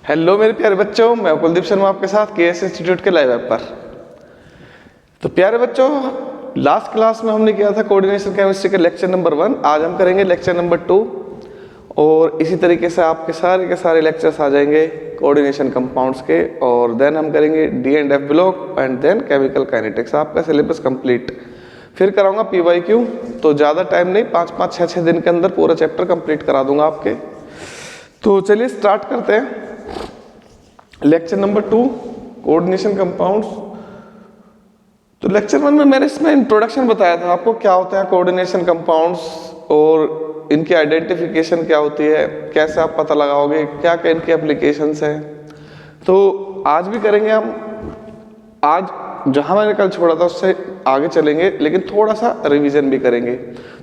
Hello मेरे प्यारे बच्चों, मैं कुलदीप शर्मा आपके साथ केएस इंस्टीट्यूट के लाइव ऐप पर। तो प्यारे बच्चों, लास्ट क्लास में हमने किया था कोऑर्डिनेशन केमिस्ट्री का लेक्चर नंबर 1। आज हम करेंगे लेक्चर नंबर 2 और इसी तरीके से आपके सारे के सारे लेक्चर्स आ जाएंगे कोऑर्डिनेशन कंपाउंड्स के। और देन हम करेंगे D and F block and then chemical kinetics. आपका सिलेबस कंप्लीट। फिर कराऊंगा पीवाईक्यू, तो ज़्यादा टाइम नहीं, 5-5, 6-6 दिन के अंदर पूरा चैप्टर कंप्लीट करा दूंगा आपके। तो चलिए स्टार्ट करते हैं लेक्चर नंबर 2, कोऑर्डिनेशन कंपाउंड्स। तो लेक्चर 1 में मैंने इसमें इंट्रोडक्शन बताया था आपको, क्या होता है कोऑर्डिनेशन कंपाउंड्स और इनकी आइडेंटिफिकेशन क्या होती है, कैसे आप पता लगाओगे, क्या क्या इनके एप्लीकेशंस हैं। तो आज भी करेंगे हम। आज जहां मैंने कल छोड़ा था उससे आगे चलेंगे, लेकिन थोड़ा सा रिवीजन भी करेंगे।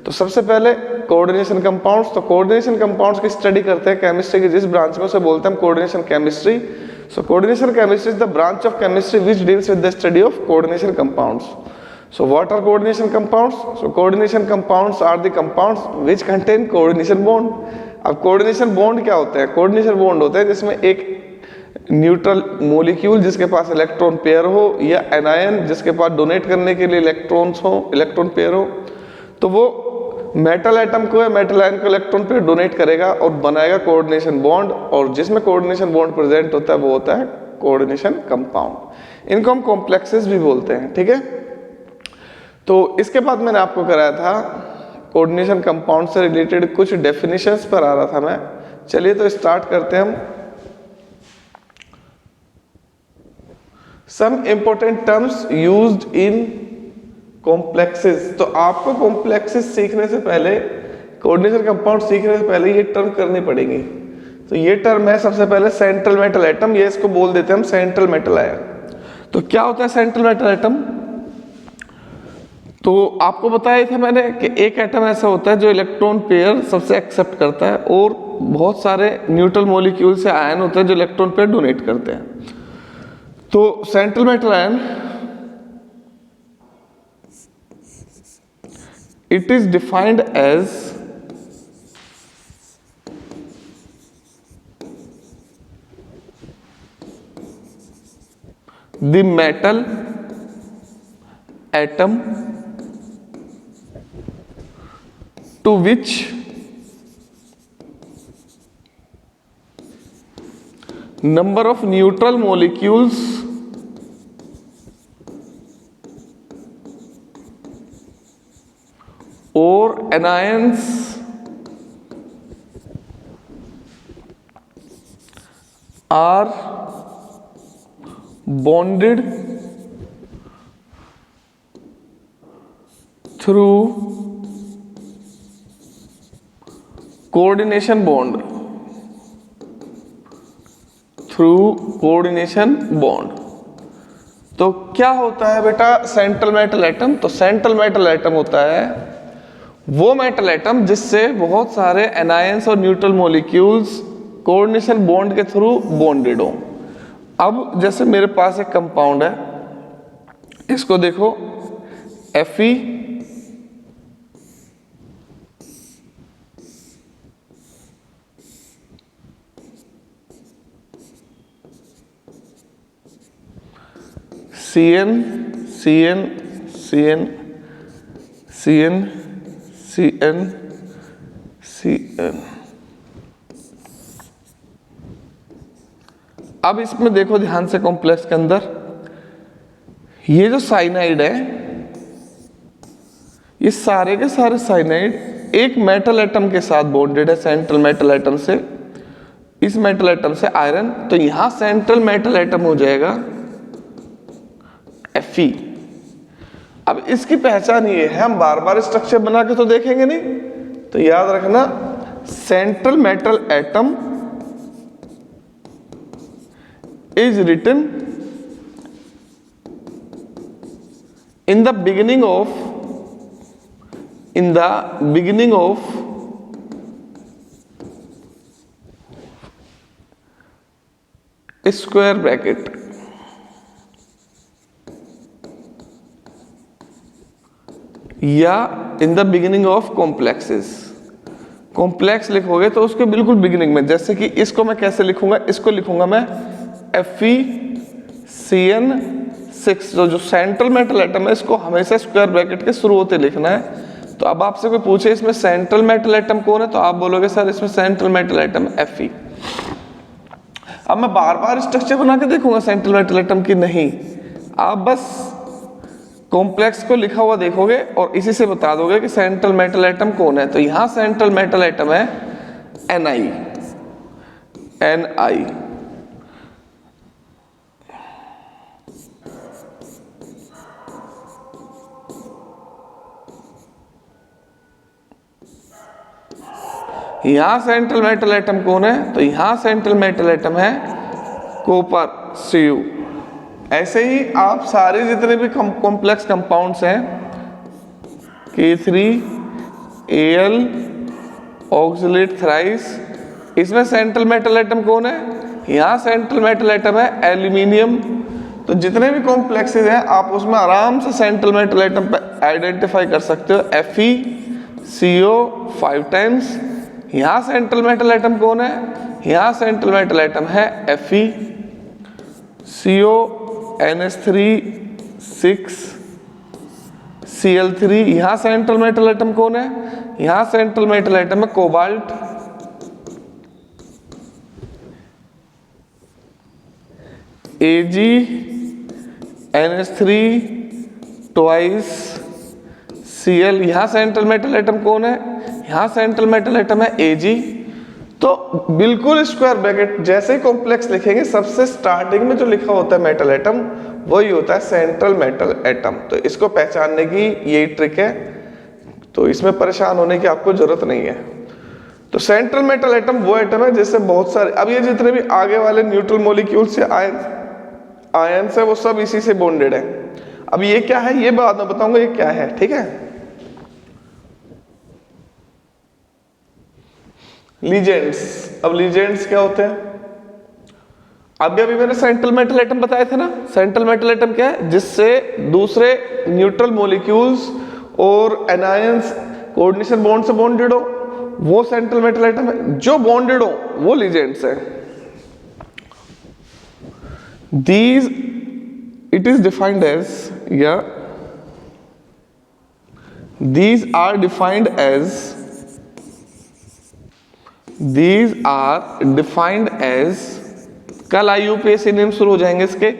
तो सबसे पहले कोऑर्डिनेशन कंपाउंड्स। तो कोऑर्डिनेशन कंपाउंड्स की स्टडी करते हैं केमिस्ट्री की जिस ब्रांच में, उसे बोलते हैं coordination chemistry. So coordination chemistry is the branch of chemistry which deals with the study of coordination compounds. So what are coordination compounds? So coordination compounds are the compounds which contain coordination bond. अब coordination bond क्या होते हैं? coordination bond होते हैं जिसमें एक neutral molecule जिसके पास electron pair हो, या एनायन जिसके पास डोनेट करने के लिए इलेक्ट्रॉन्स हो, इलेक्ट्रॉन पेयर हो, तो वो मेटल एटम को या मेटल आयन को इलेक्ट्रॉन पेयर डोनेट करेगा और बनाएगा कोऑर्डिनेशन बॉन्ड। और जिसमें कोऑर्डिनेशन बॉन्ड प्रेजेंट होता है वो होता है कोऑर्डिनेशन कंपाउंड। इनको हम कॉम्प्लेक्सेस भी बोलते हैं, ठीक है। तो इसके बाद मैंने आपको कराया था कोऑर्डिनेशन कंपाउंड से रिलेटेड कुछ डेफिनेशंस पर आ रहा था मैं। चलिए तो स्टार्ट करते हैं हम। Some important terms used in complexes. तो आपको कॉम्प्लेक्सेस सीखने से पहले, कोऑर्डिनेशन कंपाउंड सीखने से पहले ये टर्म करनी पड़ेगी। तो ये टर्म है सबसे पहले सेंट्रल मेटल एटम। ये इसको बोल देते हैं हम सेंट्रल मेटल आयन। तो क्या होता है सेंट्रल मेटल एटम? तो आपको बताया था मैंने कि एक एटम ऐसा होता है जो इलेक्ट्रॉन पेयर सबसे एक्सेप्ट करता है, और बहुत सारे न्यूट्रल मॉलिक्यूल से आयन होते हैं जो इलेक्ट्रॉन पेयर डोनेट करते हैं। तो central metal ion, it is defined as the metal atom to which number of neutral molecules or anions are bonded through coordination bond. तो क्या होता है बेटा सेंट्रल मेटल एटम? तो सेंट्रल मेटल एटम होता है वो मेटल एटम जिससे बहुत सारे एनायंस और न्यूट्रल मॉलिक्यूल्स कोऑर्डिनेशन बॉन्ड के थ्रू बॉन्डेड हो। अब जैसे मेरे पास एक कंपाउंड है, इसको देखो Fe, Cn, Cn, Cn, Cn, Cn, Cn। अब इसमें देखो ध्यान से कॉम्प्लेक्स के अंदर ये जो साइनाइड है, ये सारे के सारे साइनाइड एक मेटल एटम के साथ बॉन्डेड है, सेंट्रल मेटल एटम से। इस मेटल एटम से आयरन, तो यहां सेंट्रल मेटल एटम हो जाएगा Fe। अब इसकी पहचान ये है, हम बार बार स्ट्रक्चर बना के तो देखेंगे नहीं, तो याद रखना central metal atom is written in the beginning of square bracket, या in the beginning of complexes. Complex लिखोगे तो उसके बिल्कुल बिगिनिंग में, जैसे कि इसको मैं कैसे लिखूंगा, इसको लिखूंगा मैं FeCN6, जो सेंट्रल मेटल एटम है इसको हमेशा स्क्वायर ब्रैकेट के शुरू होते लिखना है। तो अब आपसे कोई पूछे इसमें सेंट्रल मेटल एटम कौन है, तो आप बोलोगे सर इसमें सेंट्रल मेटल एटम Fe। अब मैं बार बार स्ट्रक्चर बना के देखूंगा सेंट्रल मेटल एटम की, नहीं, आप बस कॉम्प्लेक्स को लिखा हुआ देखोगे और इसी से बता दोगे कि सेंट्रल मेटल एटम कौन है। तो यहां सेंट्रल मेटल एटम है Ni। यहां सेंट्रल मेटल एटम कौन है, तो यहां सेंट्रल मेटल एटम है कॉपर Cu। ऐसे ही आप सारे जितने भी कॉम्प्लेक्स कंपाउंड्स हैं K3Al ऑक्सलेट थ्राइस, इसमें सेंट्रल मेटल एटम कौन है, यहाँ सेंट्रल मेटल एटम है एल्यूमिनियम। तो जितने भी कॉम्प्लेक्सेस हैं आप उसमें आराम से सेंट्रल मेटल एटम पे आइडेंटिफाई कर सकते हो, FeCO 5 टाइम्स। यहाँ सेंट्रल मेटल एटम कौन है, यहाँ सेंट्रल मेटल एटम है FeCO NH3 6 Cl3। यहाँ सेंट्रल मेटल एटम कौन है, यहाँ सेंट्रल मेटल एटम है cobalt Ag NH3 twice Cl। यहाँ सेंट्रल मेटल एटम कौन है, यहाँ सेंट्रल मेटल एटम है Ag। तो बिल्कुल स्क्वायर ब्रैकेट जैसे ही कॉम्प्लेक्स लिखेंगे सबसे स्टार्टिंग में जो लिखा होता है मेटल एटम वही होता है सेंट्रल मेटल एटम। तो इसको पहचानने की यही ट्रिक है, तो इसमें परेशान होने की आपको जरूरत नहीं है। तो सेंट्रल मेटल एटम वो एटम है जिससे बहुत सारे, अब ये जितने भी आगे वाले न्यूट्रल मॉलिक्यूल्स या आयंस है वो सब इसी से बॉन्डेड है। अब ये क्या है ये बाद में बताऊंगा ये क्या है, ठीक है। लीजेंड्स, अब लीजेंड्स क्या होते हैं, अभी मैंने सेंट्रल मेटल एटम बताए थे ना। सेंट्रल मेटल एटम क्या है, जिससे दूसरे न्यूट्रल मॉलिक्यूल्स और एनायंस कोऑर्डिनेशन बॉन्ड से बॉन्डेड हो, वो सेंट्रल मेटल एटम है। जो बॉन्डेड हो वो लीजेंड्स है। These it is defined as, these are defined as कल IUPAC नेम शुरू हो जाएंगे इसके,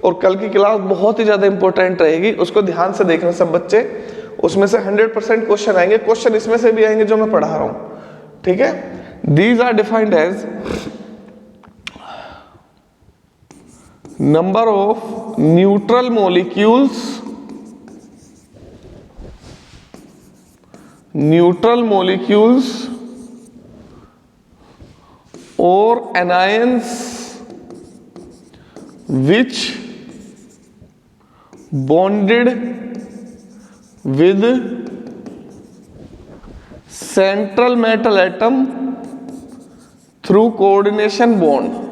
और कल की क्लास बहुत ही ज्यादा इंपॉर्टेंट रहेगी, उसको ध्यान से देखना सब बच्चे। उसमें से 100% क्वेश्चन आएंगे, क्वेश्चन इसमें से भी आएंगे जो मैं पढ़ा रहा हूं, ठीक है। These are defined as number of neutral molecules or anions which bonded with central metal atom through coordination bond।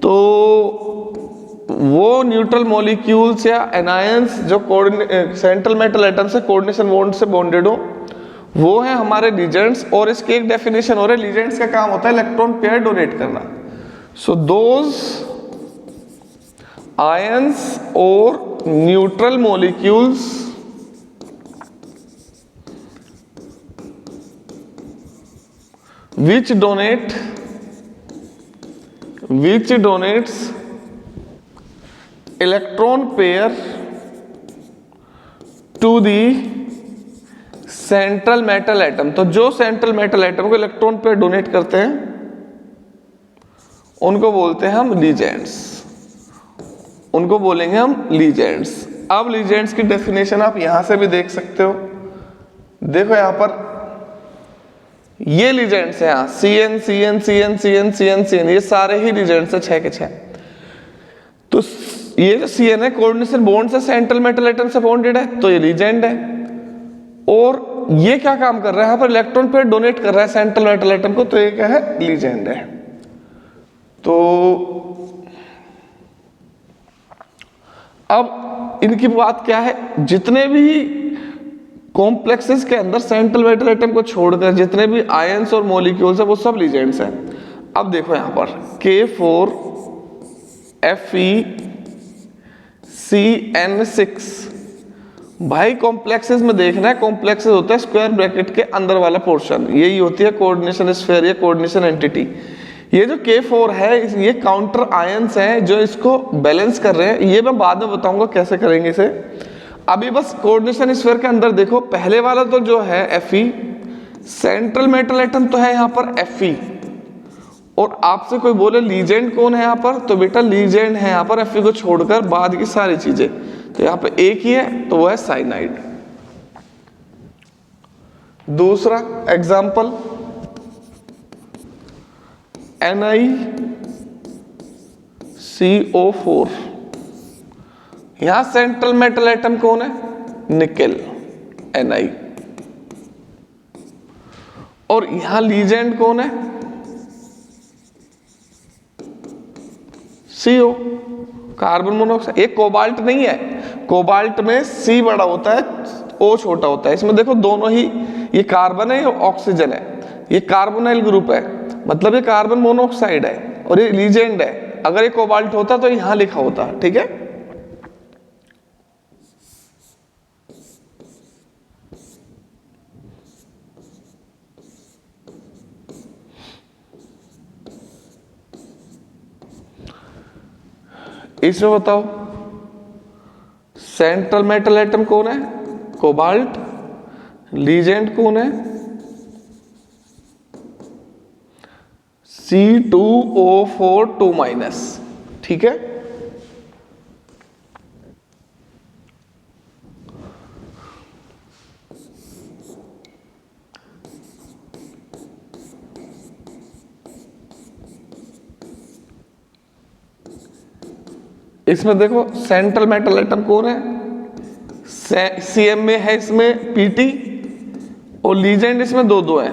तो वो न्यूट्रल मॉलिक्यूल्स या एनायंस जो सेंट्रल मेटल एटम से कोऑर्डिनेशन बॉन्ड से बॉन्डेड हो वो है हमारे लीजेंड्स। और इसकी एक डेफिनेशन हो रहा है, लीजेंड्स का काम होता है इलेक्ट्रॉन पेयर डोनेट करना। सो दोज आयंस और neutral molecules which donates electron pair to the central metal atom। तो जो सेंट्रल मेटल एटम को इलेक्ट्रॉन पेयर डोनेट करते हैं उनको बोलते हैं हम लीजेंड्स, उनको बोलेंगे हम लीजेंड्स। अब लीजेंड्स की डेफिनेशन आप यहां से भी देख सकते हो, देखो यहां पर ये लीजेंड्स है, यहाँ CN CN CN CN CN CN ये सारे ही लीजेंड्स है 6 के 6। तो ये जो CN है कोऑर्डिनेशन बॉन्ड से सेंट्रल मेटल एटम से बॉन्डेड है, तो ये लीजेंड है। और ये क्या काम कर रहा है, यहाँ पर इलेक्ट्रॉन पेयर डोनेट कर रहा है सेंट्रल मेटल एटम को, तो ये क्या है लीजेंड है। तो अब इनकी बात क्या है, जितने भी कॉम्प्लेक्सेस के अंदर सेंट्रल मेटल एटम को छोड़कर जितने भी आयंस और मॉलिक्यूल्स है वो सब लीजेंड्स हैं। अब देखो यहाँ पर K4Fe(CN6) भाई कॉम्प्लेक्सेस में देखना है, कॉम्प्लेक्सेस होता है स्क्वायर ब्रैकेट के अंदर वाला पोर्शन, यही होती है कोऑर्डिनेशन स्फीयर या कोऑर्डिनेशन एंटिटी। ये जो K4 है ये काउंटर आयंस हैं जो इसको बैलेंस कर रहे हैं, ये मैं बाद में बताऊंगा कैसे करेंगे इसे। अभी बस कोऑर्डिनेशन स्फीयर के अंदर देखो, पहले वाला तो जो है Fe, सेंट्रल मेटल एटम तो है यहाँ पर Fe, और आपसे कोई बोले लीजेंड कौन है यहाँ पर, तो बेटा लीजेंड है यहाँ पर Fe को छोड़कर बाद की सारी चीजें, तो यहाँ पे एक ही है तो वो है साइनाइड। दूसरा एग्जाम्पल NiCO4, यहां सेंट्रल मेटल एटम कौन है, निकेल Ni, और यहां लीजेंड कौन है, CO, कार्बन मोनोऑक्साइड। ये कोबाल्ट नहीं है, कोबाल्ट में C बड़ा होता है O छोटा होता है, इसमें देखो दोनों ही, ये कार्बन है ये ऑक्सीजन है, ये कार्बोनाइल ग्रुप है, मतलब ये कार्बन मोनोऑक्साइड है और ये लीजेंड है। अगर ये कोबाल्ट होता तो यहां लिखा होता, ठीक है। इसमें बताओ सेंट्रल मेटल एटम कौन है, कोबाल्ट, लीजेंड कौन है, C2O4 2-, ठीक है। इसमें देखो सेंट्रल मेटल एटम कौन है, CM में है इसमें PT, और लीजेंड इसमें दो है,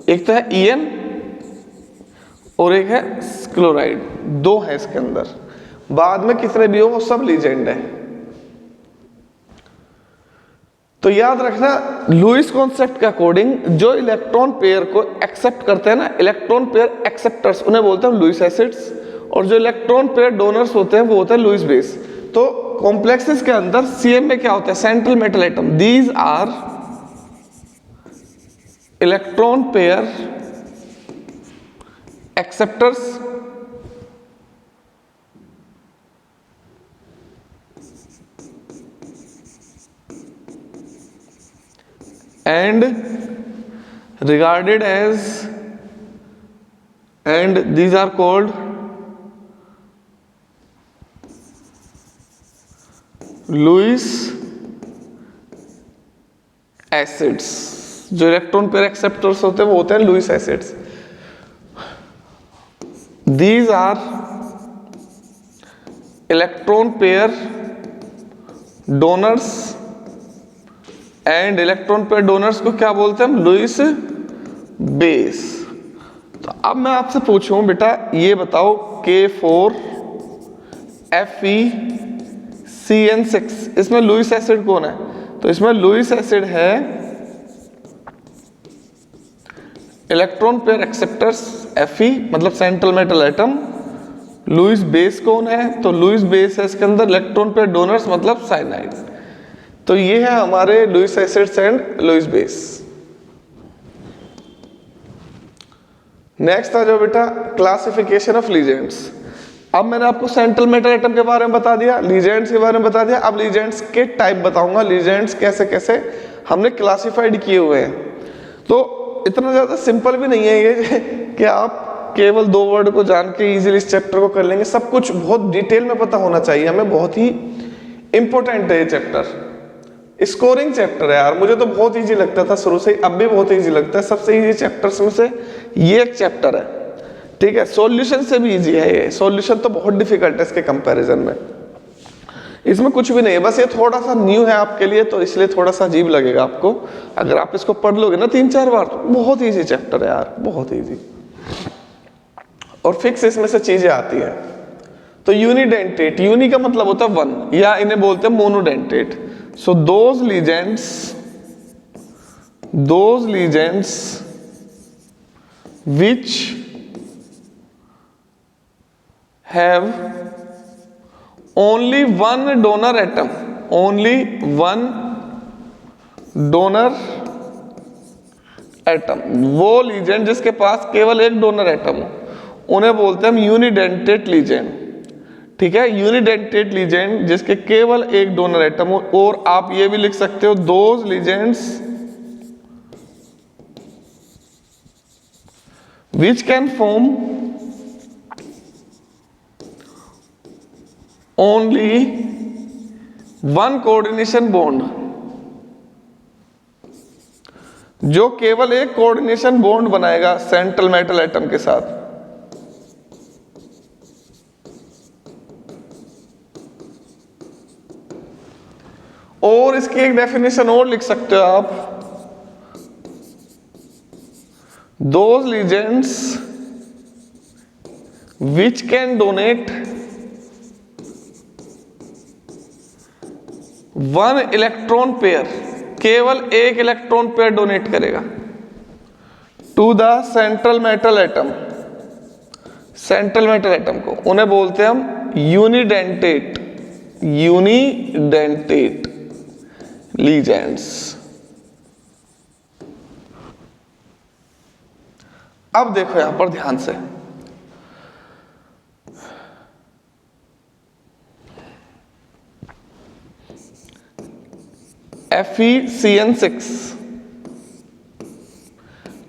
एक तो है EN और एक है क्लोराइड, दो है इसके अंदर। बाद में कितने भी हो वो सब लीजेंड है। तो याद रखना लुईस कॉन्सेप्ट के अकॉर्डिंग जो इलेक्ट्रॉन पेयर को एक्सेप्ट करते हैं ना, इलेक्ट्रॉन पेयर एक्सेप्टर्स, उन्हें बोलते हैं लुईस एसिड्स, और जो इलेक्ट्रॉन पेयर डोनर्स होते हैं वो होते हैं लुईस बेस। तो कॉम्प्लेक्सेस के अंदर CM में क्या होता है, central metal atom, these are electron pair acceptors and regarded as, and these are called Lewis acids. जो इलेक्ट्रॉन पेयर एक्सेप्टर्स होते हैं वो होते हैं Lewis acids. These are electron pair donors, and electron pair donors को क्या बोलते हैं हम, लुईस बेस। तो अब मैं आपसे पूछूं बेटा ये बताओ K4Fe(CN6) इसमें लुईस एसिड कौन है, तो इसमें लुईस एसिड है इलेक्ट्रॉन पेयर एक्सेप्टर्स Fe, मतलब central metal atom. Lewis base कौन है, तो लुईस बेस है इसके अंदर इलेक्ट्रॉन पेयर डोनर्स, मतलब साइनाइड। तो ये है हमारे Lewis acids and Lewis base. Next आ जाओ बेटा क्लासिफिकेशन ऑफ लीजेंड्स। अब मैंने आपको सेंट्रल मेटल एटम के बारे में बता दिया, लीजेंड्स के बारे में बता दिया, अब लीजेंड्स के टाइप बताऊंगा, लीजेंड्स कैसे कैसे हमने क्लासिफाइड किए हुए हैं। तो इतना ज्यादा सिंपल भी नहीं है ये कि आप केवल 2 वर्ड को जान के इजीली इस चैप्टर को कर लेंगे। सब कुछ बहुत डिटेल में पता होना चाहिए हमें, बहुत ही इंपॉर्टेंट है ये चैप्टर। स्कोरिंग चैप्टर है यार, मुझे तो बहुत इजी लगता था शुरू से ही, अब भी बहुत इजी लगता है। सबसे इजी चैप्टर्स में से ये एक चैप्टर है, ठीक है। सॉल्यूशन से भी इजी है ये, सॉल्यूशन तो बहुत डिफिकल्ट है इसके कंपैरिजन में। इसमें कुछ भी नहीं है, बस ये थोड़ा सा न्यू है आपके लिए तो इसलिए थोड़ा सा अजीब लगेगा आपको। अगर आप इसको पढ़ लोगे ना 3-4 बार तो बहुत ईजी चैप्टर है यार, बहुत ईजी, और फिक्स इसमें से चीजें आती है। तो यूनिडेंटेट, यूनि का मतलब होता है 1, या इन्हें बोलते हैं monodentate. So those legends which have only one donor atom, वो लीजेंड जिसके पास केवल एक डोनर एटम हो, उन्हें बोलते हैं हम यूनिडेंटेट लीजेंड। ठीक है, यूनिडेंटेट लीजेंड जिसके केवल एक डोनर एटम हो। और आप ये भी लिख सकते हो those legends which can form only one coordination bond, जो केवल एक कोऑर्डिनेशन बॉन्ड बनाएगा सेंट्रल मेटल एटम के साथ। और इसकी एक डेफिनेशन और लिख सकते हो आप, those legends which can donate one electron pair, केवल एक इलेक्ट्रॉन पेयर डोनेट करेगा to the central metal atom, को उन्हें बोलते हैं हम यूनिडेंटेट लीजेंड्स। अब देखो यहां पर ध्यान से, FeCN6।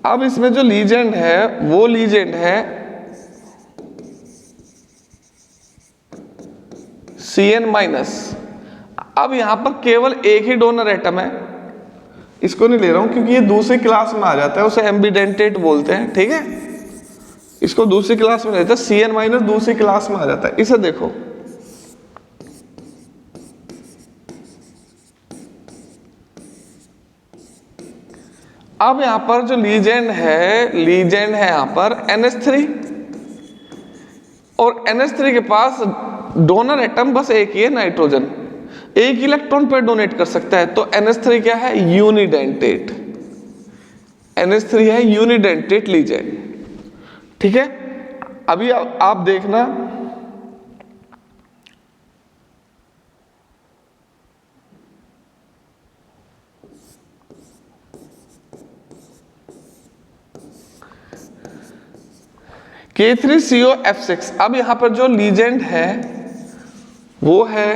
अब इसमें जो लीजेंड है वो लीजेंड है Cn-। अब यहां पर केवल एक ही डोनर एटम है, इसको नहीं ले रहा हूं क्योंकि ये दूसरी क्लास में आ जाता है, उसे एम्बिडेंटेट बोलते हैं। ठीक है, इसको दूसरी क्लास में लेते हैं, Cn- दूसरी क्लास में आ जाता है। इसे देखो, अब यहां पर जो लीजेंड है यहां पर NH3, और NH3 के पास डोनर एटम बस एक ही है, नाइट्रोजन, एक इलेक्ट्रॉन पर डोनेट कर सकता है। तो NH3 क्या है? यूनिडेंटेट। NH3 है यूनिडेंटेट लीजेंड। ठीक है, अभी आप देखना, K3COF6। अब यहां पर जो लीजेंड है वो है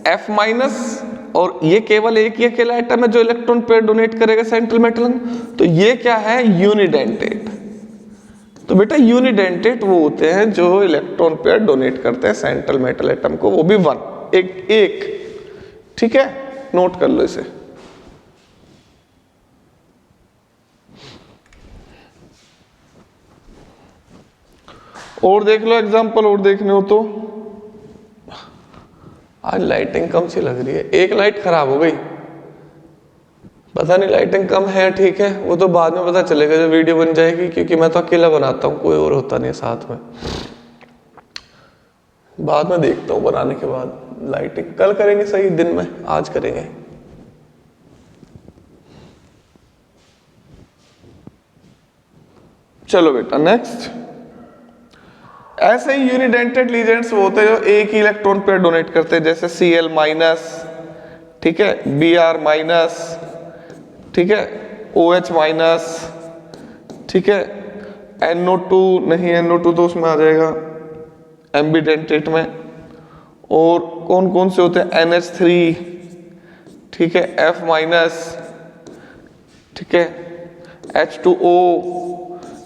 F-, और ये केवल एक ही अकेला एटम है जो इलेक्ट्रॉन पेयर डोनेट करेगा सेंट्रल मेटल। तो ये क्या है? यूनिडेंटेट। तो बेटा यूनिडेंटेट वो होते हैं जो इलेक्ट्रॉन पेयर डोनेट करते हैं सेंट्रल मेटल एटम को, वो भी वन, एक। ठीक है, नोट कर लो इसे। और देख लो एग्जांपल, और देखने हो तो। आज लाइटिंग कम सी लग रही है, एक लाइट खराब हो गई, पता नहीं लाइटिंग कम है। ठीक है, वो तो बाद में पता चलेगा जब वीडियो बन जाएगी, क्योंकि मैं तो अकेला बनाता हूँ, कोई और होता नहीं साथ में। बाद में देखता हूँ बनाने के बाद लाइटिंग। कल करेंगे सही दिन में, आज करेंगे। चलो बेटा नेक्स्ट। ऐसे ही यूनिडेंटेड लीजेंड्स वो होते हैं जो एक ही इलेक्ट्रॉन पेयर डोनेट करते हैं, जैसे Cl-, ठीक है, Br-, ठीक है, OH-, ठीक है, NO2 नहीं, NO2 तो उसमें आ जाएगा एम्बिडेंटेट में। और कौन कौन से होते हैं? NH3, ठीक है, F-, ठीक है, H2O।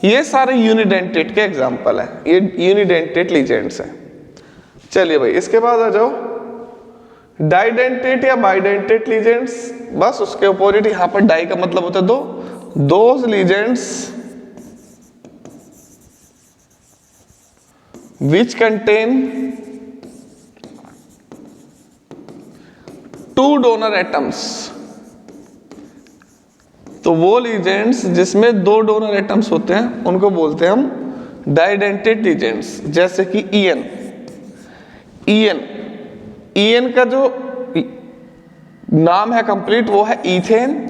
ये सारे यूनिडेंटेट के एग्जाम्पल हैं, ये यूनिडेंटेट लीजेंड्स हैं। चलिए भाई, इसके बाद आ जाओ डाइडेंटेट या बाइडेंटेट लीजेंड्स। बस उसके अपोजिट, यहां पर डाई का मतलब होता है दो। Those legends which contain two donor atoms. तो वो लीजेंड्स जिसमें दो डोनर एटम्स होते हैं उनको बोलते हैं हम डाइडेंटेट लीजेंड्स। जैसे कि EN का जो नाम है कंप्लीट, वो है इथेन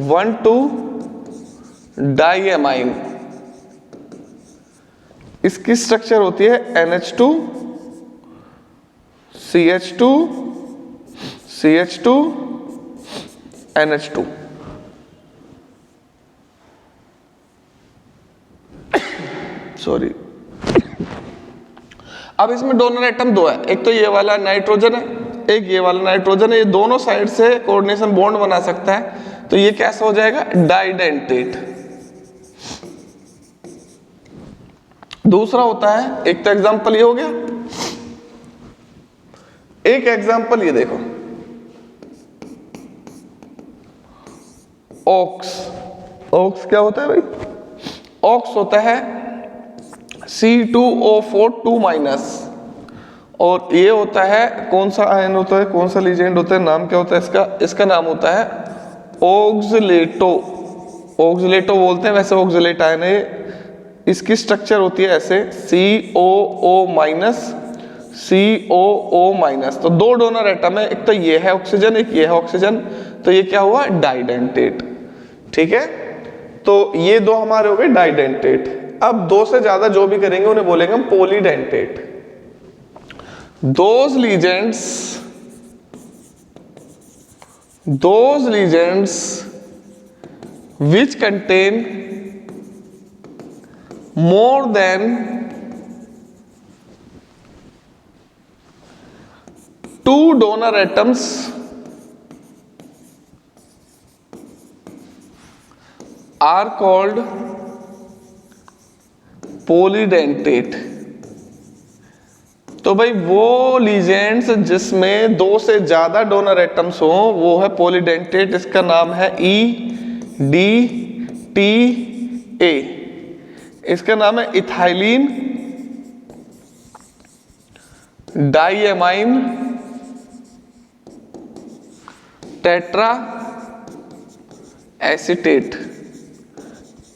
1,2-डाइएमाइन। इसकी स्ट्रक्चर होती है NH2 CH2 CH2 NH2। Sorry. अब इसमें डोनर एटम दो है, एक तो ये वाला नाइट्रोजन है, एक ये वाला नाइट्रोजन है। ये दोनों साइड से कोऑर्डिनेशन बॉन्ड बना सकता है, तो ये कैसा हो जाएगा, डाइडेंटेट। दूसरा होता है, एक तो एग्जांपल ये हो गया, एक एग्जांपल ये देखो, ऑक्स। ऑक्स क्या होता है भाई, ऑक्स होता है C2O4 2-, और ये होता है कौन सा आयन होता है, कौन सा लीजेंड होता है, नाम क्या होता है इसका, इसका नाम होता है ऑक्सलेटो। ऑक्सलेटो बोलते हैं, वैसे ऑक्सलेट आयन है। इसकी स्ट्रक्चर होती है ऐसे COO-, COO-। तो दो डोनर एटम है, एक तो ये है ऑक्सीजन, एक ये है ऑक्सीजन, तो ये क्या हुआ, डाइडेंटेट। ठीक है, तो ये दो हमारे हो गए डाइडेंटेट। अब दो से ज्यादा जो भी करेंगे उन्हें बोलेंगे हम polydentate. those legends which contain more than 2 donor atoms are called polydentate। तो भाई वो लीजेंड्स जिसमें दो से ज्यादा डोनर एटम्स हो वो है पॉलीडेंटेट। इसका नाम है EDTA। इसका नाम है ethylene diamine tetra acetate.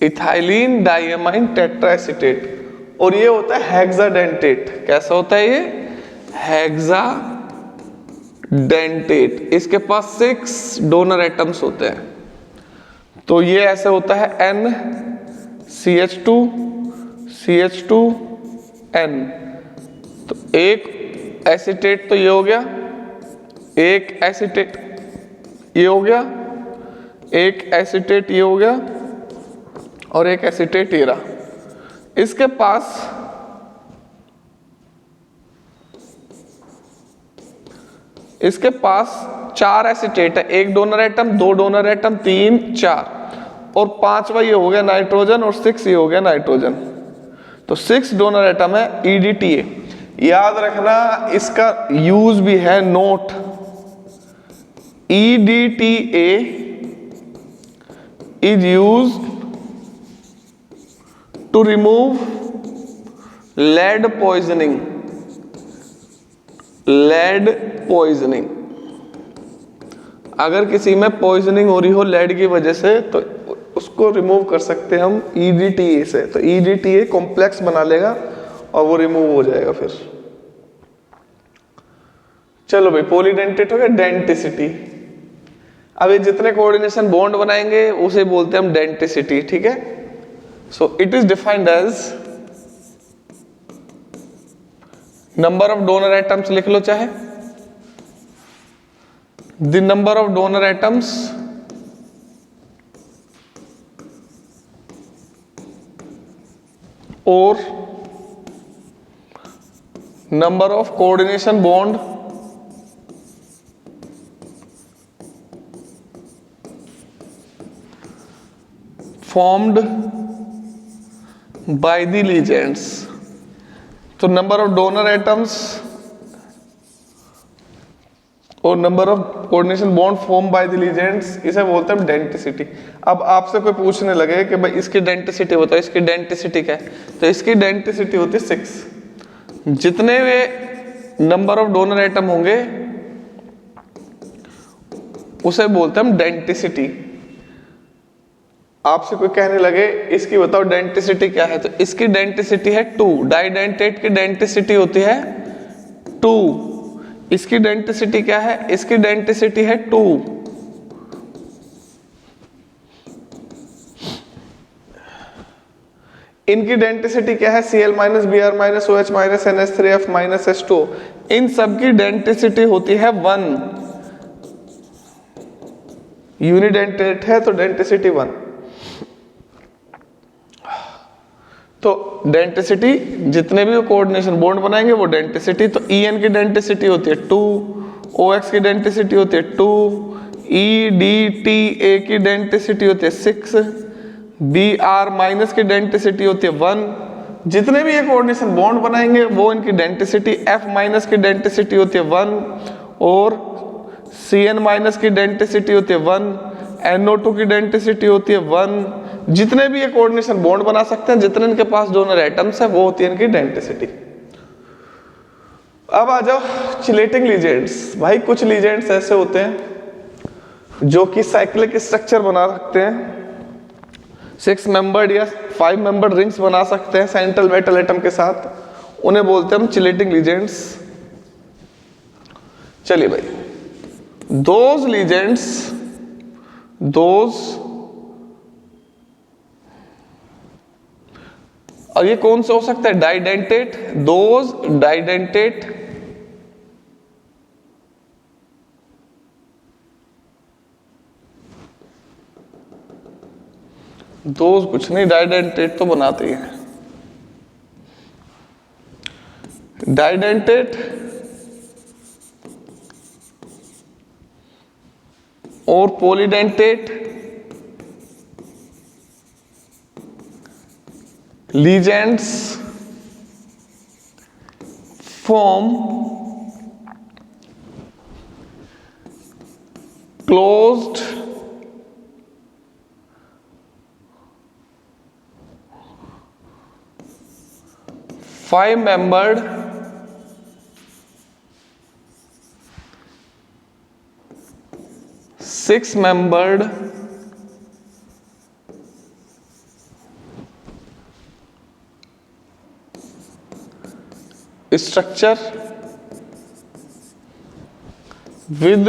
Ethylene diamine tetra acetate. और ये होता है हेक्साडेंटेट। कैसा होता है ये, हेक्साडेंटेट। इसके पास 6 डोनर एटम्स होते हैं। तो ये ऐसे होता है NCH2 CH2 N। तो एक एसीटेट तो ये हो गया, एक एसीटेट ये हो गया, एक एसीटेट ये हो गया, और एक एसीटेट ये रहा। इसके पास इसके पास 4 एसीटेट है, एक डोनर एटम, 2 डोनर एटम, 3 4, और 5वां ये हो गया नाइट्रोजन, और 6 ये हो गया नाइट्रोजन। तो 6 डोनर एटम है EDTA। याद रखना इसका यूज भी है note. EDTA is used to remove lead poisoning। lead poisoning, अगर किसी में पॉइजनिंग हो रही हो लेड की वजह से तो उसको रिमूव कर सकते हैं हम EDTA से। तो EDTA कॉम्प्लेक्स बना लेगा और वो रिमूव हो जाएगा फिर। चलो भाई, पॉलीडेंटेट हो गया। डेंटिसिटी, अब ये जितने कोऑर्डिनेशन बॉन्ड बनाएंगे उसे बोलते हैं हम डेंटिसिटी। ठीक है, so it is defined as number of donor atoms, लिख लो चाहे, the number of donor atoms or number of coordination bond formed by the ligands। तो नंबर ऑफ डोनर एटम्स और number of coordination bond form by the ligands, इसे बोलते हैं denticity. अब आपसे कोई पूछने लगे कि भाई इसकी डेंटिसिटी बताओ, इसकी डेंटिसिटी क्या है, तो इसकी डेंटिसिटी होती है 6। जितने वे नंबर ऑफ डोनर एटम होंगे उसे बोलते हैं हम डेंटिसिटी। आपसे कोई कहने लगे इसकी बताओ डेंटिसिटी क्या है, तो इसकी डेंटिसिटी है 2। डाइडेंटेट की डेंटिसिटी होती है 2। इसकी डेंसिटी क्या है? इसकी डेंसिटी है 2। इनकी डेंसिटी क्या है? Cl minus Br minus OH minus NH3F minus H2। इन सब की डेंसिटी होती है 1। यूनिडेंटेट है तो डेंसिटी 1। तो डेंसिटी जितने भी कोऑर्डिनेशन बॉन्ड बनाएंगे वो डेंसिटी, तो En की डेंसिटी होती है 2, OX की डेंसिटी होती है 2, EDTA की डेंसिटी होती है 6, Br माइनस की डेंसिटी होती है 1। जितने भी ये कोऑर्डिनेशन बॉन्ड बनाएंगे वो इनकी डेंसिटी, F माइनस की डेंसिटी होती है 1 और Cn माइनस की डेंसिटी होती है 1, NO2 की डेंसिटी होती है 1। जितने भी ये कोऑर्डिनेशन बॉन्ड बना सकते हैं, जितने इनके पास डोनर एटम्स है वो होती है इनकी डेंसिटी। अब आ जाओ चिलेटिंग लीजेंड्स। भाई कुछ लीजेंड्स ऐसे होते हैं जो कि साइक्लिक स्ट्रक्चर बना सकते हैं, 6 मेंबर्ड या 5 मेंबर्ड रिंग्स बना सकते हैं सेंट्रल मेटल एटम के साथ, उन्हें बोलते हैं हम चिलेटिंग लीजेंड्स। चलिए भाई, दोज लीजेंड्स, और ये कौन सा हो सकता है? डाइडेंटेट, दोज डाइडेंटेट दोज कुछ नहीं, डाइडेंटेट तो बनाते ही हैं। डाइडेंटेट और polydentate legends form closed five-membered six-membered structure with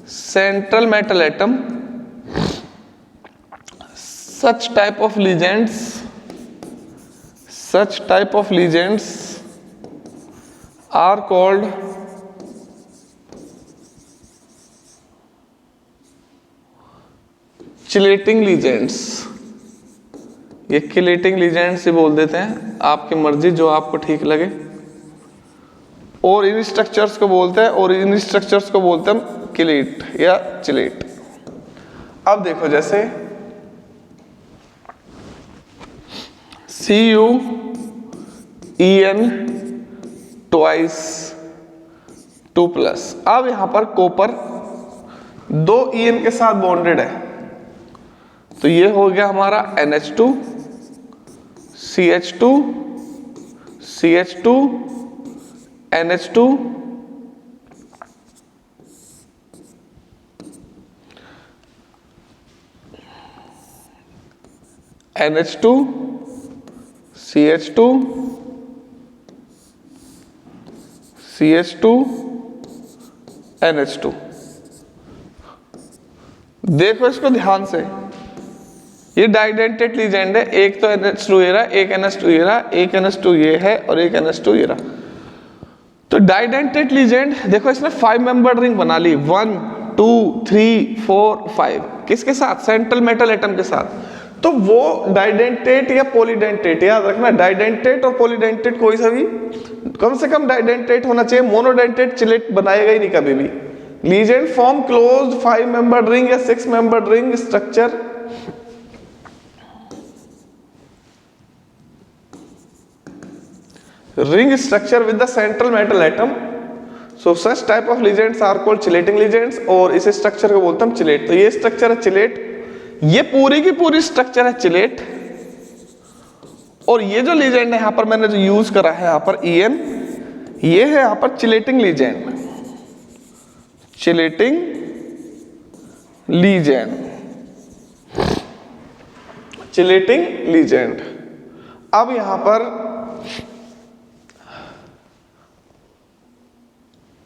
central metal atom. Such type of legends are called chelating legends. ये chelating legends से बोल देते हैं, आपकी मर्जी जो आपको ठीक लगे। और इन स्ट्रक्चर्स को बोलते हैं किलेट या चिलेट। अब देखो जैसे CuEn ट्वाइस 2+। अब यहां पर कॉपर 2 En के साथ बॉन्डेड है, तो ये हो गया हमारा NH2 CH2 CH2 NH2 NH2 CH2 CH2 NH2। देखो इसको ध्यान से, ये डाइडेंटेट लीजेंड है, एक तो NH2 ये रहा, एक NH2 ये रहा, एक NH2 ये है और एक NH2 ये रहा। तो डाइडेंटेट लीजेंड देखो, इसने 5 मेंबर्ड रिंग बना ली, 1 2 3 4 5। किसके साथ? सेंट्रल मेटल एटम के साथ। तो वो डाइडेंटेट या पॉलीडेंटेट, याद रखना डाइडेंटेट और पॉलीडेंटेट कोई सा भी, कम से कम डाइडेंटेट होना चाहिए, मोनोडेंटेट चिलेट बनाएगा ही नहीं कभी भी। Legend form closed 5 membered ring या 6 membered ring structure ring structure with the central metal atom. So such type of legends are called chelating legends, और इस स्ट्रक्चर को बोलते हैं चिलेट। तो ये स्ट्रक्चर है चिलेट, ये पूरी की पूरी स्ट्रक्चर है चिलेट। और ये जो लीजेंड है यहां पर मैंने जो यूज करा है यहां पर En, ये है यहां पर chelating legend, chelating legend, chelating legend. अब यहां पर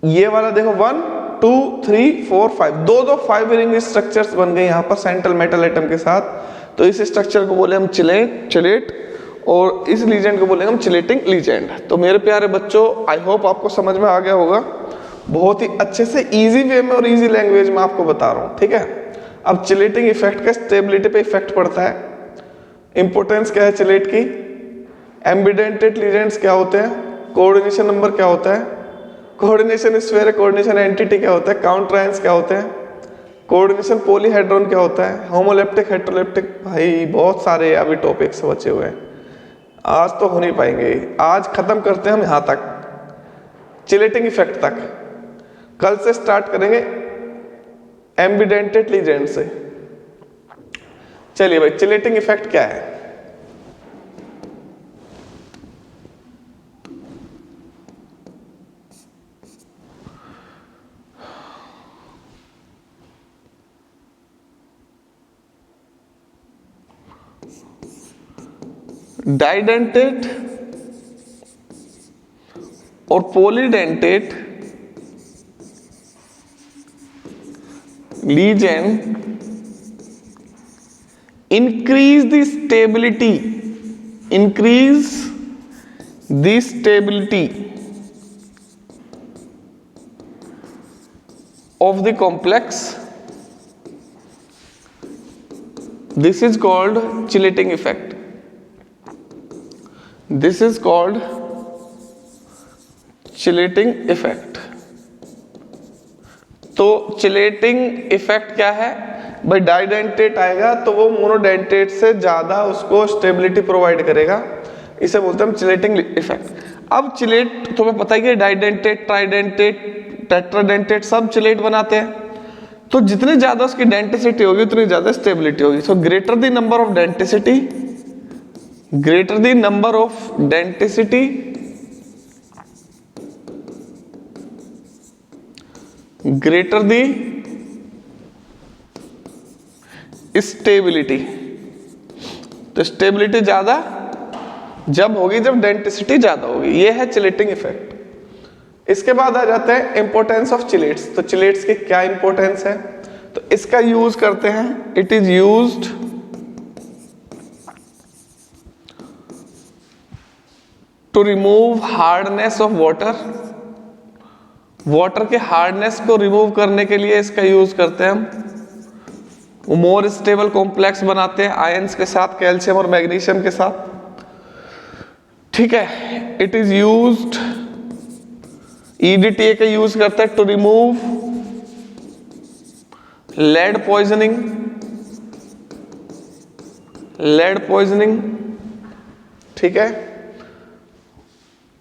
ये वाला देखो 1 2 3 4 5 दो 5 रिंग स्ट्रक्चर्स बन गए यहाँ पर सेंट्रल मेटल एटम के साथ। तो इस स्ट्रक्चर को बोले हम चिलेट और इस लीजेंड को बोलेंगे हम चिलेटिंग लीजेंड। तो मेरे प्यारे बच्चों, आई होप आपको समझ में आ गया होगा। बहुत ही अच्छे से इजी वे में और इजी लैंग्वेज में आपको बता रहा हूँ, ठीक है। अब चिलेटिंग इफेक्ट का स्टेबिलिटी पे इफेक्ट पड़ता है। इंपोर्टेंस क्या है चिलेट की, एम्बिडेंटेड लीजेंड्स क्या होते हैं, कोऑर्डिनेशन नंबर क्या होता है, कोऑर्डिनेशन स्फीयर कोऑर्डिनेशन एंटिटी क्या होता है, काउंटर आयंस क्या होते हैं, कोऑर्डिनेशन पॉलीहेड्रॉन क्या होता है, होमोलेप्टिक हेटेरोलेप्टिक। भाई बहुत सारे अभी टॉपिक्स बचे हुए हैं, आज तो हो नहीं पाएंगे। आज खत्म करते हैं हम यहाँ तक, चिलेटिंग इफेक्ट तक। कल से स्टार्ट करेंगे एम्बिडेंटेड लीजेंड से। चलिए भाई, चिलेटिंग इफेक्ट क्या है। डाइडेंटेड और polydentate legend increase the stability of the complex. This is called chillating effect. This is called chillating effect. तो चिलेटिंग इफेक्ट क्या है भाई, डाइडेंटेट आएगा तो वो मोनोडेंटेट से ज्यादा उसको स्टेबिलिटी प्रोवाइड करेगा, इसे बोलते हैं हम चिलेटिंग इफेक्ट। अब चिलेट तुम्हें पता ही है, डाइडेंटेट, ट्राइडेंटेट, टेट्राडेंटेट सब चिलेट बनाते हैं। तो जितनी ज्यादा उसकी डेंटिसिटी होगी उतनी ज्यादा स्टेबिलिटी होगी। So greater the number of denticity, greater the number of denticity, greater the stability. तो स्टेबिलिटी ज्यादा जब होगी जब डेंटिसिटी ज्यादा होगी। ये है चिलेटिंग इफेक्ट। इसके बाद आ जाते हैं इंपॉर्टेंस ऑफ चिलेट्स। तो चिलेट्स की क्या इंपॉर्टेंस है, तो इसका यूज करते हैं, it is used to remove hardness of water. Water के हार्डनेस को रिमूव करने के लिए इसका यूज करते हैं हम। मोर स्टेबल कॉम्प्लेक्स बनाते हैं आयंस के साथ, कैल्शियम और मैग्नीशियम के साथ, ठीक है। इट इज यूज्ड, EDTA का यूज करते हैं to remove lead poisoning, lead poisoning, ठीक है।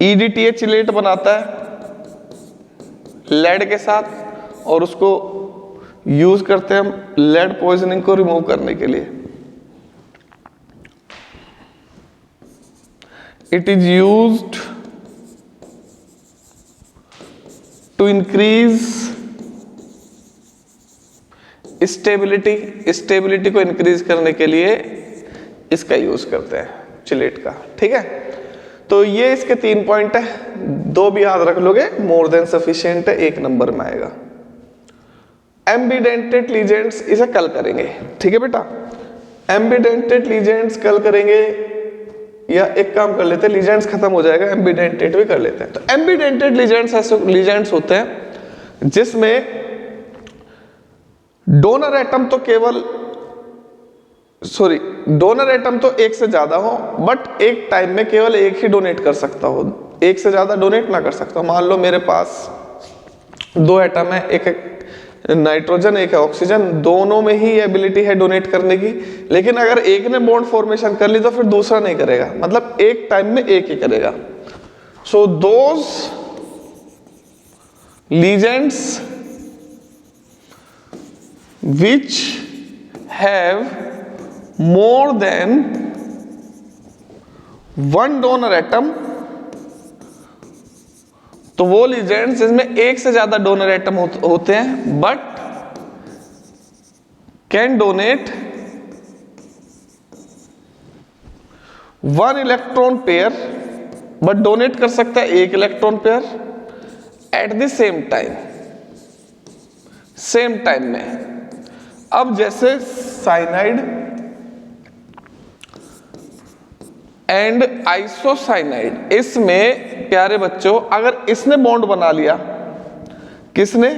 EDTA चिलेट बनाता है लेड के साथ और उसको यूज करते हैं हम लेड पॉइजनिंग को रिमूव करने के लिए। It is used to increase stability, stability को इंक्रीज करने के लिए इसका यूज करते हैं चिलेट का, ठीक है। तो ये इसके 3 पॉइंट है, 2 भी याद रख लोगे मोर देन सफिशिएंट है, 1 नंबर में आएगा। एम्बिडेंटेड लीजेंड्स इसे कल करेंगे, ठीक है बेटा। एम्बिडेंटेड लीजेंड्स कल करेंगे, या एक काम कर लेते हैं, लीजेंड्स खत्म हो जाएगा, एम्बिडेंटेड भी कर लेते हैं। तो एम्बिडेंटेड लीजेंड्स ऐसे लीजेंड्स होते हैं जिसमें डोनर एटम तो डोनर एटम तो एक से ज्यादा हो, बट एक टाइम में केवल एक ही डोनेट कर सकता हो, एक से ज्यादा डोनेट ना कर सकता हो। मान लो मेरे पास 2 एटम है, एक नाइट्रोजन एक है ऑक्सीजन, दोनों में ही एबिलिटी है डोनेट करने की, लेकिन अगर एक ने बॉन्ड फॉर्मेशन कर ली तो फिर दूसरा नहीं करेगा, मतलब एक टाइम में एक ही करेगा। So those legends which have more than one donor atom, तो वो लीजेंड्स जिसमें एक से ज्यादा डोनर एटम होते हैं but can donate 1 electron pair, but donate कर सकता है 1 electron pair, at the same time में। अब जैसे साइनाइड एंड आइसोसाइनाइड, इसमें प्यारे बच्चों अगर इसने बॉन्ड बना लिया, किसने?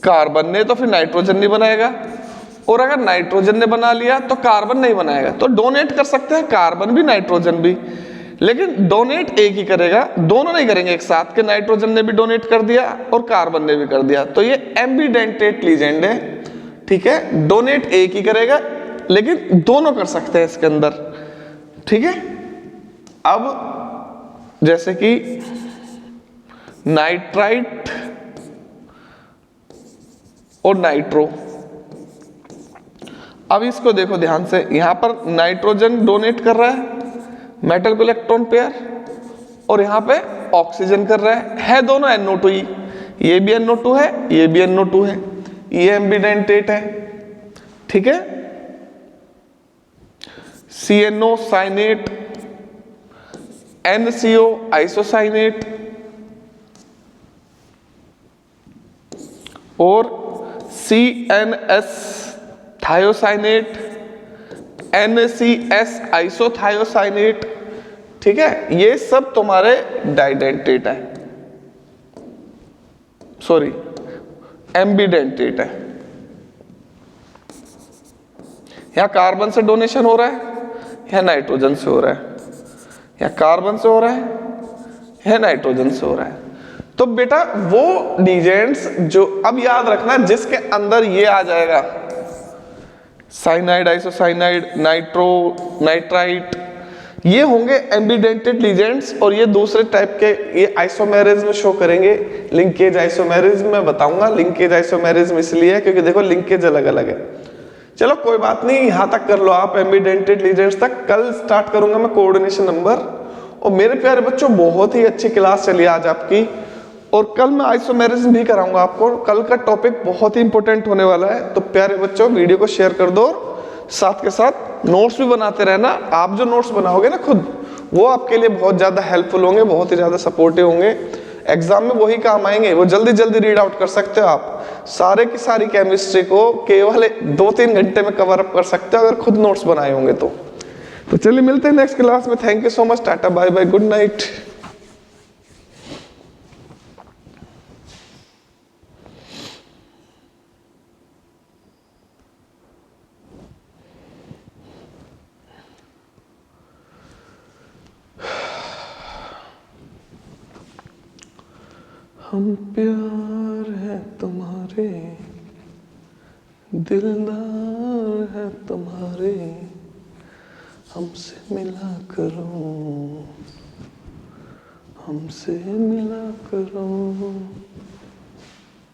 कार्बन ने, तो फिर नाइट्रोजन नहीं बनाएगा, और अगर नाइट्रोजन ने बना लिया तो कार्बन नहीं बनाएगा। तो डोनेट कर सकते हैं कार्बन भी नाइट्रोजन भी, लेकिन डोनेट एक ही करेगा, दोनों नहीं करेंगे एक साथ के। नाइट्रोजन ने भी डोनेट कर दिया और कार्बन ने भी कर दिया, तो ये एम्बिडेंटेट लीजेंड है, ठीक है। डोनेट एक ही करेगा लेकिन दोनों कर सकते हैं इसके अंदर, ठीक है। अब जैसे कि नाइट्राइट और नाइट्रो, अब इसको देखो ध्यान से, यहां पर नाइट्रोजन डोनेट कर रहा है मेटल को इलेक्ट्रॉन पेयर, और यहां पे ऑक्सीजन कर रहा है दोनों NO2 ही, ये भी NO2 है, ये भी NO2 है, ये एम्बिडेंटेट है, ठीक है। CNO साइनेट, NCO आइसोसाइनेट, और CNS थायोसाइनेट, NCS आइसोथायोसाइनेट, ठीक है। ये सब तुम्हारे डाइडेंटेट है, सॉरी एम्बिडेंटेट है। यहां कार्बन से डोनेशन हो रहा है, या नाइट्रोजन से हो रहा है, या कार्बन से हो रहा है, या नाइट्रोजन से हो रहा है। तो बेटा वो लीजेंड्स जो, अब याद रखना, जिसके अंदर ये आ जाएगा साइनाइड, आइसोसाइनाइड, नाइट्रो, नाइट्राइट, ये होंगे एम्बिडेंटेड लीजेंड्स, और ये दूसरे टाइप के, ये आइसोमेरिज्म शो करेंगे। लिंकेज आइसोमेरिज्म मैं बताऊंगा, लिंकेज आइसोमेरिज्म इसलिए है क्योंकि देखो लिंकेज अलग अलग है। चलो कोई बात नहीं, यहां तक कर लो आप एम्बिडेंटेड लीजेंड्स तक। कल स्टार्ट करूंगा मैं कोऑर्डिनेशन नंबर। और मेरे प्यारे बच्चों बहुत ही अच्छी क्लास चली आज आपकी, और कल मैं आइसोमेरिज्म भी कराऊंगा आपको। कल का टॉपिक बहुत ही इंपॉर्टेंट होने वाला है, तो प्यारे बच्चों वीडियो को शेयर कर दो, और साथ के साथ नोट्स भी बनाते रहना। आप जो नोट्स बनाओगे ना खुद, वो आपके लिए बहुत ज्यादा हेल्पफुल होंगे, बहुत ही ज्यादा सपोर्टिव होंगे, एग्जाम में वही काम आएंगे। वो जल्दी जल्दी रीड आउट कर सकते हो आप सारे की सारी केमिस्ट्री को, केवल 2-3 घंटे में कवर अप कर सकते हो अगर खुद नोट्स बनाए होंगे तो। चलिए मिलते हैं नेक्स्ट क्लास में। Thank you so much, tata bye bye, good night. हम प्यार है तुम्हारे, दिलदार है तुम्हारे, हमसे मिला करो, हमसे मिला करो।